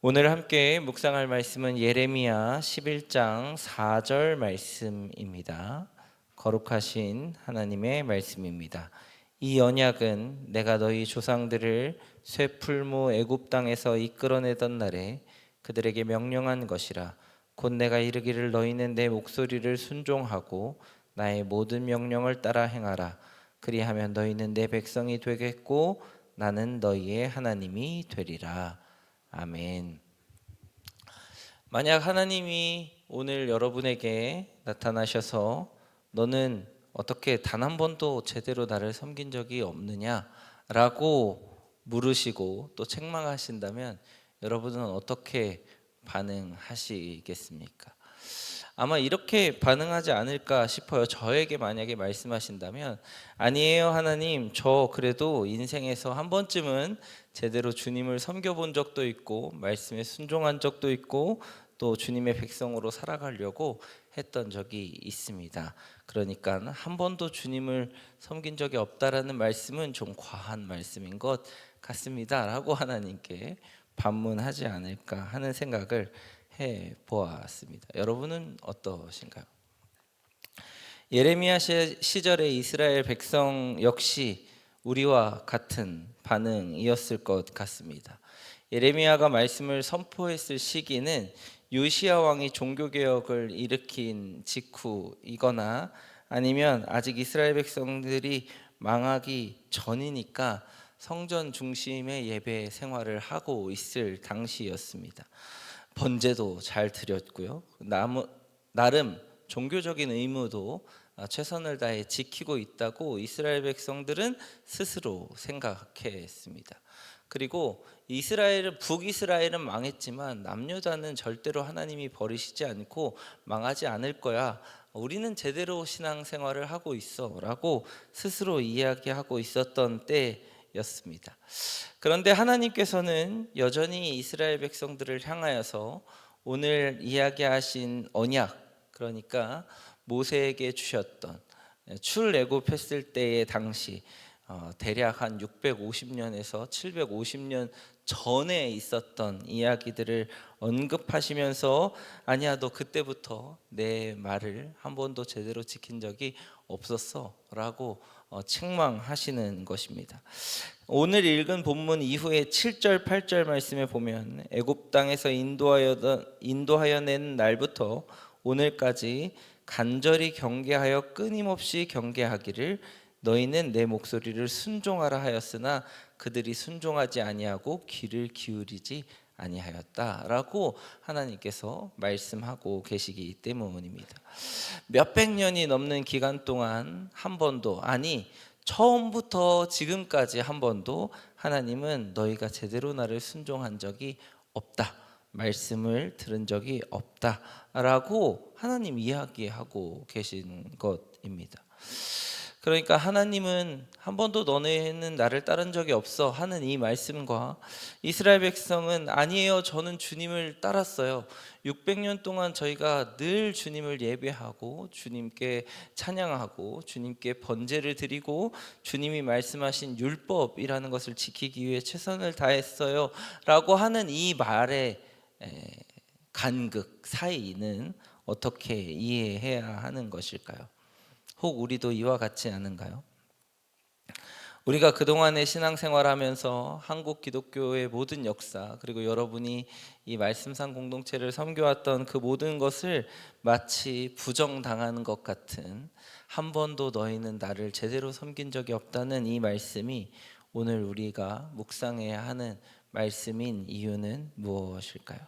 오늘 함께 묵상할 말씀은 예레미야 11장 4절 말씀입니다. 거룩하신 하나님의 말씀입니다. 이 언약은 내가 너희 조상들을 쇠풀무 애굽 땅에서 이끌어내던 날에 그들에게 명령한 것이라. 곧 내가 이르기를 너희는 내 목소리를 순종하고 나의 모든 명령을 따라 행하라. 그리하면 너희는 내 백성이 되겠고 나는 너희의 하나님이 되리라. 아멘. 만약 하나님이 오늘 여러분에게 나타나셔서 너는 어떻게 단 한 번도 제대로 나를 섬긴 적이 없느냐 라고 물으시고 또 책망하신다면 여러분은 어떻게 반응하시겠습니까? 아마 이렇게 반응하지 않을까 싶어요. 저에게 만약에 말씀하신다면, 아니에요 하나님, 저 그래도 인생에서 한 번쯤은 제대로 주님을 섬겨본 적도 있고 말씀에 순종한 적도 있고 또 주님의 백성으로 살아가려고 했던 적이 있습니다. 그러니까 한 번도 주님을 섬긴 적이 없다라는 말씀은 좀 과한 말씀인 것 같습니다 라고 하나님께 반문하지 않을까 하는 생각을 해 보았습니다. 여러분은 어떠신가요? 예레미야 시절의 이스라엘 백성 역시 우리와 같은 반응이었을 것 같습니다. 예레미야가 말씀을 선포했을 시기는 요시야 왕이 종교개혁을 일으킨 직후이거나 아니면 아직 이스라엘 백성들이 망하기 전이니까 성전 중심의 예배 생활을 하고 있을 당시였습니다. 번제도 잘 드렸고요. 나름 종교적인 의무도 최선을 다해 지키고 있다고 이스라엘 백성들은 스스로 생각했습니다. 그리고 북이스라엘은 망했지만 남유다는 절대로 하나님이 버리시지 않고 망하지 않을 거야. 우리는 제대로 신앙생활을 하고 있어 라고 스스로 이야기하고 있었던 때였습니다. 그런데 하나님께서는 여전히 이스라엘 백성들을 향하여서 오늘 이야기하신 언약, 그러니까 모세에게 주셨던 출애굽했을 때의 당시 대략 한 650년에서 750년 전에 있었던 이야기들을 언급하시면서, 아니야 너 그때부터 내 말을 한 번도 제대로 지킨 적이 없었어 라고 책망하시는 것입니다. 오늘 읽은 본문 이후에 7절 8절 말씀에 보면 애굽 땅에서 인도하여 낸 날부터 오늘까지 간절히 경계하여 끊임없이 경계하기를 너희는 내 목소리를 순종하라 하였으나 그들이 순종하지 아니하고 귀를 기울이지 아니하였다라고 하나님께서 말씀하고 계시기 때문입니다. 몇백 년이 넘는 기간 동안 한 번도, 아니 처음부터 지금까지 한 번도 하나님은 너희가 제대로 나를 순종한 적이 없다, 말씀을 들은 적이 없다라고 하나님 이야기하고 계신 것입니다. 그러니까 하나님은 한 번도 너네는 나를 따른 적이 없어 하는 이 말씀과 이스라엘 백성은 아니에요, 저는 주님을 따랐어요. 600년 동안 저희가 늘 주님을 예배하고 주님께 찬양하고 주님께 번제를 드리고 주님이 말씀하신 율법이라는 것을 지키기 위해 최선을 다했어요 라고 하는 이 말의 간극 사이는 어떻게 이해해야 하는 것일까요? 혹 우리도 이와 같지 않은가요? 우리가 그동안의 신앙생활하면서 한국 기독교의 모든 역사, 그리고 여러분이 이 말씀상 공동체를 섬겨왔던 그 모든 것을 마치 부정당하는 것 같은, 한 번도 너희는 나를 제대로 섬긴 적이 없다는 이 말씀이 오늘 우리가 묵상해야 하는 말씀인 이유는 무엇일까요?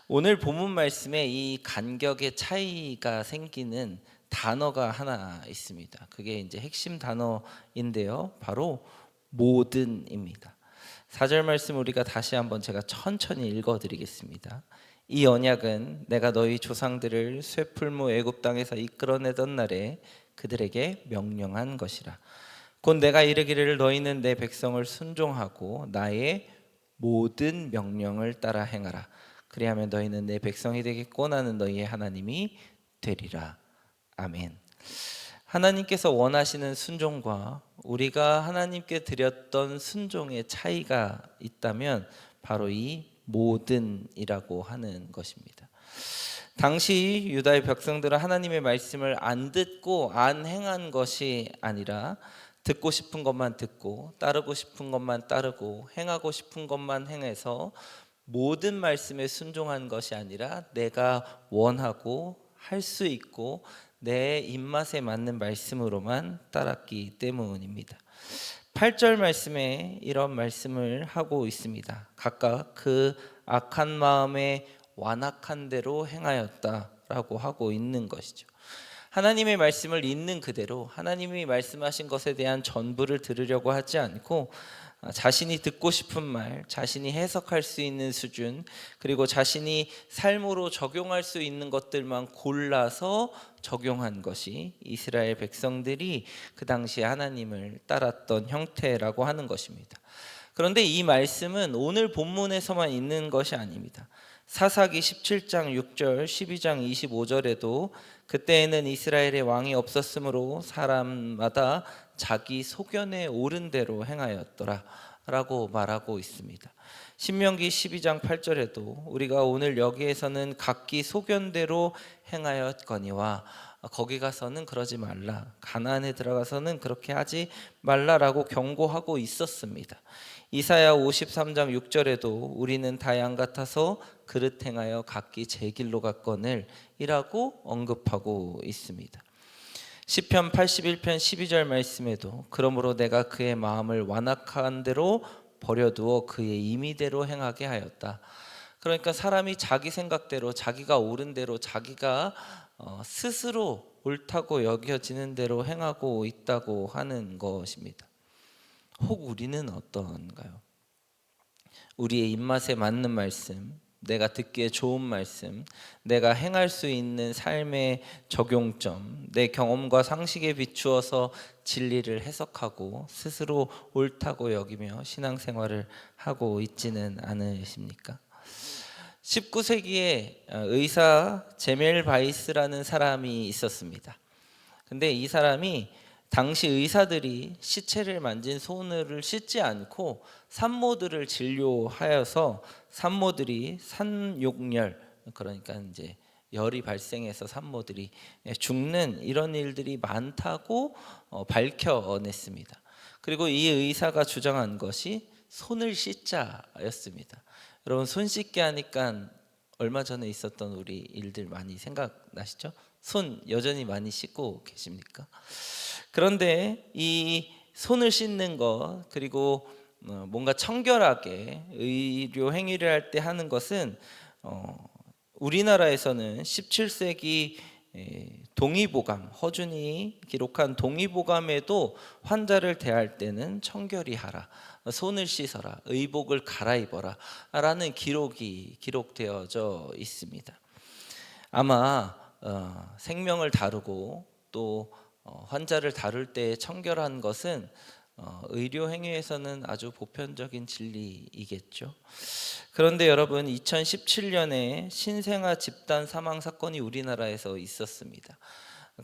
오늘 본문 말씀에 이 간격의 차이가 생기는 단어가 하나 있습니다. 그게 이제 핵심 단어인데요. 바로 모든입니다. 4절 말씀 우리가 다시 한번 제가 천천히 읽어 드리겠습니다. 이 언약은 내가 너희 조상들을 쇠풀무 애굽 땅에서 이끌어내던 날에 그들에게 명령한 것이라. 곧 내가 이르기를 너희는 내 백성을 순종하고 나의 모든 명령을 따라 행하라. 그리하면 너희는 내 백성이 되겠고 나는 너희의 하나님이 되리라. 아멘. 하나님께서 원하시는 순종과 우리가 하나님께 드렸던 순종의 차이가 있다면 바로 이 모든이라고 하는 것입니다. 당시 유다의 백성들은 하나님의 말씀을 안 듣고 안 행한 것이 아니라 듣고 싶은 것만 듣고 따르고 싶은 것만 따르고 행하고 싶은 것만 행해서 모든 말씀에 순종한 것이 아니라 내가 원하고 할 수 있고 내 입맛에 맞는 말씀으로만 따랐기 때문입니다. 8절 말씀에 이런 말씀을 하고 있습니다. 각각 그 악한 마음에 완악한 대로 행하였다라고 하고 있는 것이죠. 하나님의 말씀을 있는 그대로 하나님이 말씀하신 것에 대한 전부를 들으려고 하지 않고 자신이 듣고 싶은 말, 자신이 해석할 수 있는 수준, 그리고 자신이 삶으로 적용할 수 있는 것들만 골라서 적용한 것이 이스라엘 백성들이 그 당시 하나님을 따랐던 형태라고 하는 것입니다. 그런데 이 말씀은 오늘 본문에서만 있는 것이 아닙니다. 사사기 17장 6절, 12장 25절에도 그때에는 이스라엘의 왕이 없었으므로 사람마다 자기 소견에 옳은 대로 행하였더라 라고 말하고 있습니다. 신명기 12장 8절에도 우리가 오늘 여기에서는 각기 소견대로 행하였거니와 거기 가서는 그러지 말라, 가나안에 들어가서는 그렇게 하지 말라라고 경고하고 있었습니다. 이사야 53장 6절에도 우리는 다 양 같아서 그릇 행하여 각기 제 길로 갔거늘 이라고 언급하고 있습니다. 시편 81편 12절 말씀에도 그러므로 내가 그의 마음을 완악한 대로 버려두어 그의 임의대로 행하게 하였다. 그러니까 사람이 자기 생각대로 자기가 옳은 대로 자기가 스스로 옳다고 여겨지는 대로 행하고 있다고 하는 것입니다. 혹 우리는 어떤가요? 우리의 입맛에 맞는 말씀, 내가 듣기에 좋은 말씀, 내가 행할 수 있는 삶의 적용점, 내 경험과 상식에 비추어서 진리를 해석하고 스스로 옳다고 여기며 신앙생활을 하고 있지는 않으십니까? 19세기에 의사 제멜 바이스라는 사람이 있었습니다. 근데 이 사람이 당시 의사들이 시체를 만진 손을 씻지 않고 산모들을 진료하여서 산모들이 산욕열, 그러니까 이제 열이 발생해서 산모들이 죽는 이런 일들이 많다고 밝혀냈습니다. 그리고 이 의사가 주장한 것이 손을 씻자였습니다. 여러분, 손 씻게 하니까 얼마 전에 있었던 우리 일들 많이 생각나시죠? 손 여전히 많이 씻고 계십니까? 그런데 이 손을 씻는 것, 그리고 뭔가 청결하게 의료 행위를 할 때 하는 것은 우리나라에서는 17세기 동의보감, 허준이 기록한 동의보감에도 환자를 대할 때는 청결히 하라, 손을 씻어라, 의복을 갈아입어라 라는 기록이 기록되어져 있습니다. 아마 생명을 다루고 또 환자를 다룰 때 청결한 것은 의료 행위에서는 아주 보편적인 진리이겠죠. 그런데 여러분, 2017년에 신생아 집단 사망 사건이 우리나라에서 있었습니다.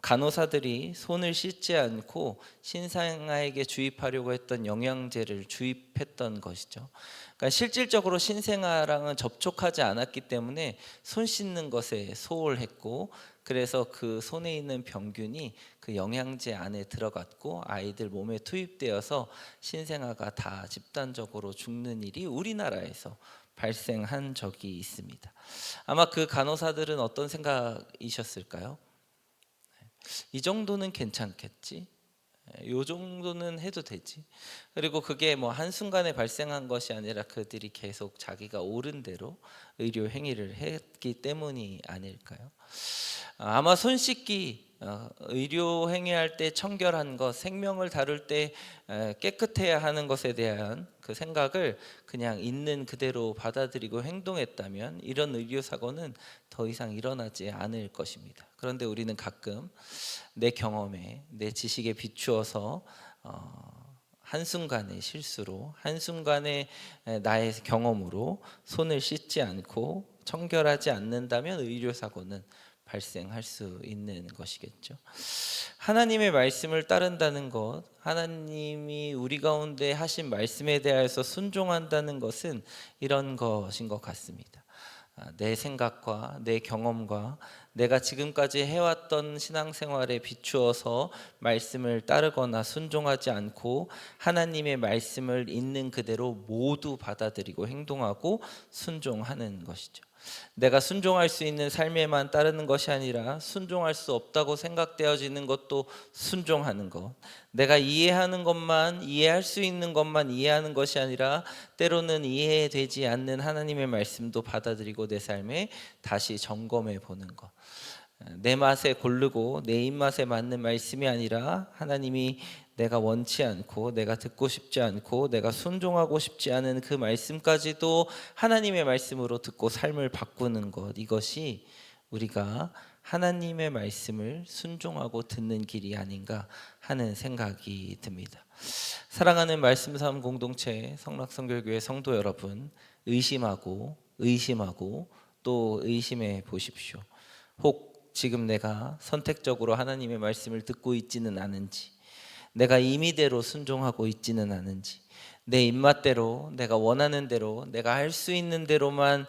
간호사들이 손을 씻지 않고 신생아에게 주입하려고 했던 영양제를 주입했던 것이죠. 그러니까 실질적으로 신생아랑은 접촉하지 않았기 때문에 손 씻는 것에 소홀했고, 그래서 그 손에 있는 병균이 그 영양제 안에 들어갔고 아이들 몸에 투입되어서 신생아가 다 집단적으로 죽는 일이 우리나라에서 발생한 적이 있습니다. 아마 그 간호사들은 어떤 생각이셨을까요? 이 정도는 괜찮겠지, 이 정도는 해도 되지. 그리고 그게 뭐 한순간에 발생한 것이 아니라 그들이 계속 자기가 옳은 대로 의료 행위를 했기 때문이 아닐까요? 아마 손 씻기, 의료 행위할 때 청결한 것, 생명을 다룰 때 깨끗해야 하는 것에 대한 그 생각을 그냥 있는 그대로 받아들이고 행동했다면 이런 의료 사고는 더 이상 일어나지 않을 것입니다. 그런데 우리는 가끔 내 경험에, 내 지식에 비추어서 한순간의 실수로, 한순간의 나의 경험으로 손을 씻지 않고 청결하지 않는다면 의료 사고는 발생할 수 있는 것이겠죠. 하나님의 말씀을 따른다는 것, 하나님이 우리 가운데 하신 말씀에 대하여서 순종한다는 것은 이런 것인 것 같습니다. 내 생각과 내 경험과 내가 지금까지 해왔던 신앙생활에 비추어서 말씀을 따르거나 순종하지 않고 하나님의 말씀을 있는 그대로 모두 받아들이고 행동하고 순종하는 것이죠. 내가 순종할 수 있는 삶에만 따르는 것이 아니라 순종할 수 없다고 생각되어지는 것도 순종하는 것, 내가 이해하는 것만, 이해할 수 있는 것만 이해하는 것이 아니라 때로는 이해되지 않는 하나님의 말씀도 받아들이고 내 삶에 다시 점검해 보는 것, 내 맛에 고르고 내 입맛에 맞는 말씀이 아니라 하나님이 내가 원치 않고 내가 듣고 싶지 않고 내가 순종하고 싶지 않은 그 말씀까지도 하나님의 말씀으로 듣고 삶을 바꾸는 것, 이것이 우리가 하나님의 말씀을 순종하고 듣는 길이 아닌가 하는 생각이 듭니다. 사랑하는 말씀 삶 공동체 성락성결교회 성도 여러분, 의심하고 또 의심해 보십시오. 혹 지금 내가 선택적으로 하나님의 말씀을 듣고 있지는 않은지, 내가 임의대로 순종하고 있지는 않은지, 내 입맛대로 내가 원하는 대로 내가 할 수 있는 대로만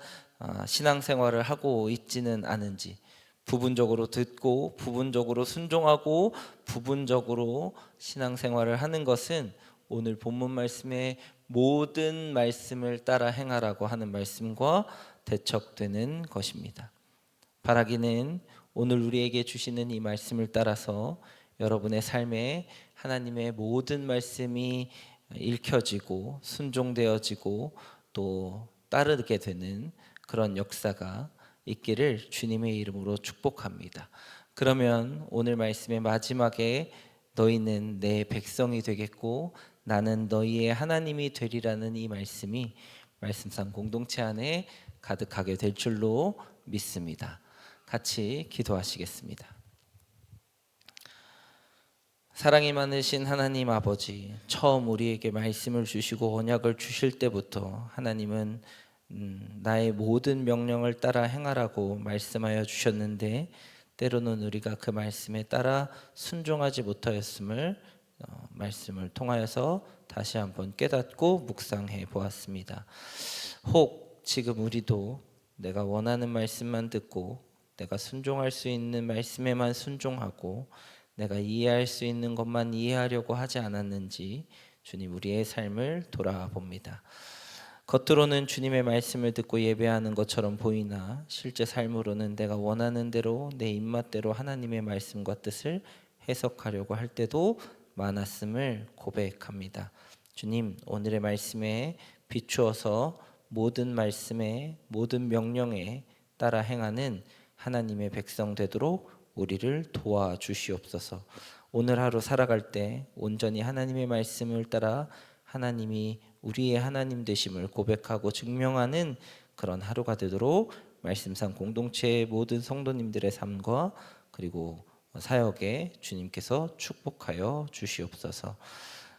신앙생활을 하고 있지는 않은지, 부분적으로 듣고 부분적으로 순종하고 부분적으로 신앙생활을 하는 것은 오늘 본문 말씀의 모든 말씀을 따라 행하라고 하는 말씀과 대척되는 것입니다. 바라기는 오늘 우리에게 주시는 이 말씀을 따라서 여러분의 삶에 하나님의 모든 말씀이 읽혀지고 순종되어지고 또 따르게 되는 그런 역사가 있기를 주님의 이름으로 축복합니다. 그러면 오늘 말씀의 마지막에 너희는 내 백성이 되겠고 나는 너희의 하나님이 되리라는 이 말씀이 말씀상 공동체 안에 가득하게 될 줄로 믿습니다. 같이 기도하시겠습니다. 사랑이 많으신 하나님 아버지, 처음 우리에게 말씀을 주시고 언약을 주실 때부터 하나님은 나의 모든 명령을 따라 행하라고 말씀하여 주셨는데 때로는 우리가 그 말씀에 따라 순종하지 못하였음을 말씀을 통하여서 다시 한번 깨닫고 묵상해 보았습니다. 혹 지금 우리도 내가 원하는 말씀만 듣고 내가 순종할 수 있는 말씀에만 순종하고 내가 이해할 수 있는 것만 이해하려고 하지 않았는지 주님 우리의 삶을 돌아봅니다. 겉으로는 주님의 말씀을 듣고 예배하는 것처럼 보이나 실제 삶으로는 내가 원하는 대로 내 입맛대로 하나님의 말씀과 뜻을 해석하려고 할 때도 많았음을 고백합니다. 주님 오늘의 말씀에 비추어서 모든 말씀에 모든 명령에 따라 행하는 하나님의 백성 되도록 우리를 도와주시옵소서. 오늘 하루 살아갈 때 온전히 하나님의 말씀을 따라 하나님이 우리의 하나님 되심을 고백하고 증명하는 그런 하루가 되도록 말씀상 공동체의 모든 성도님들의 삶과 그리고 사역에 주님께서 축복하여 주시옵소서.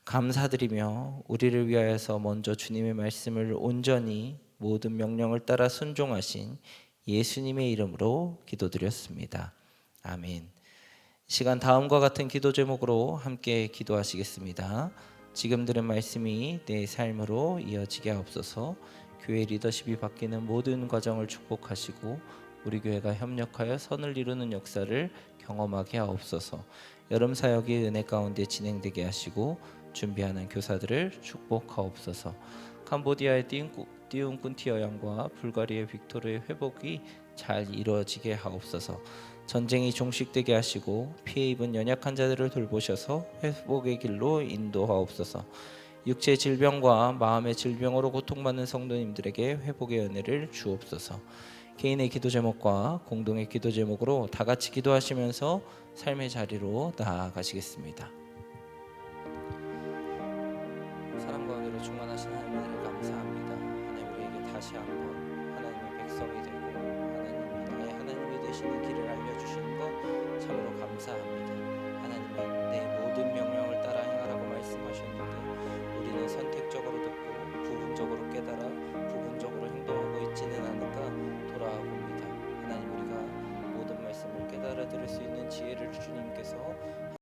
감사드리며 우리를 위하여서 먼저 주님의 말씀을 온전히 모든 명령을 따라 순종하신 예수님의 이름으로 기도드렸습니다. 아멘. 시간 다음과 같은 기도 제목으로 함께 기도하시겠습니다. 지금 들은 말씀이 내 삶으로 이어지게 하옵소서. 교회 리더십이 바뀌는 모든 과정을 축복하시고 우리 교회가 협력하여 선을 이루는 역사를 경험하게 하옵소서. 여름 사역이 은혜 가운데 진행되게 하시고 준비하는 교사들을 축복하옵소서. 캄보디아의 띠움꾼티어 양과 불가리아의 빅토르의 회복이 잘 이루어지게 하옵소서. 전쟁이 종식되게 하시고 피해 입은 연약한 자들을 돌보셔서 회복의 길로 인도하옵소서. 육체 질병과 마음의 질병으로 고통받는 성도님들에게 회복의 은혜를 주옵소서. 개인의 기도 제목과 공동의 기도 제목으로 다 같이 기도하시면서 삶의 자리로 나아가시겠습니다. 사랑과 은혜로 충만하신 하나님을 감사합니다. 하나님 우리에게 다시 한번 하나님의 백성이 되고 하나님이 나의 하나님이 되시는 길을